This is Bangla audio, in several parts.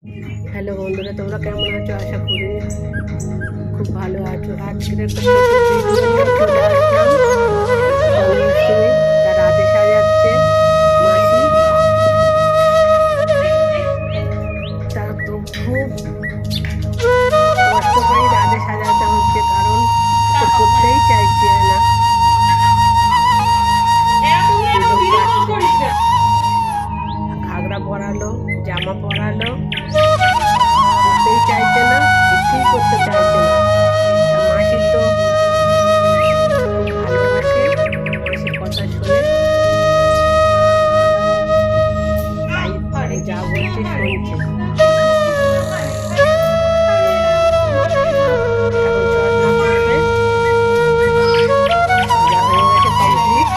হ্যালো বন্ধুরা, তোমরা কেমন আছো? আশা করি খুব ভালো আছো। আজকের একটা ছোট্ট ভিডিও নিয়ে চলে আসলাম। জন্মাষ্টমী, তার রাধে সাজাচ্ছে মাসি। তা তো খুব কষ্ট করে রাধে সাজাতে হচ্ছে, কারণ তো করতেই চাইছে না। ঘাগরা পরালো, জামা পরালো, করতেই চাইছে না, কিছুই করতে চাইছে না। মাসি তো ভালোবাসে, মাসির কথা শুনে তাই যা বলছে শুনছে। এখন চশমা পরবে, যা হয়ে গেছে কমপ্লিট।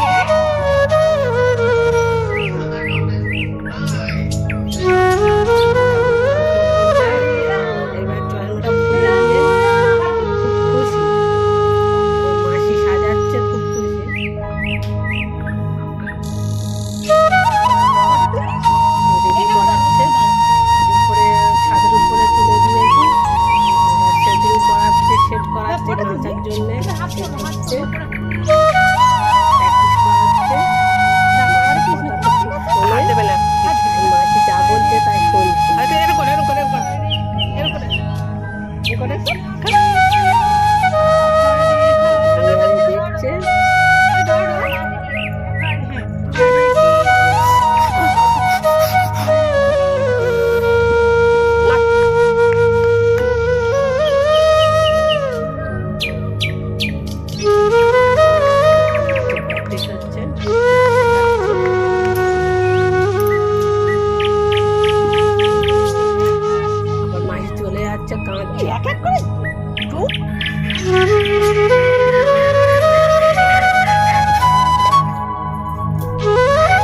নাচার জন্য প্র্যাকটিস করাচ্ছে, মাসি যা বলছে তাই শুনছে। দেখছে চলে যাচ্ছে, কাঁদছে।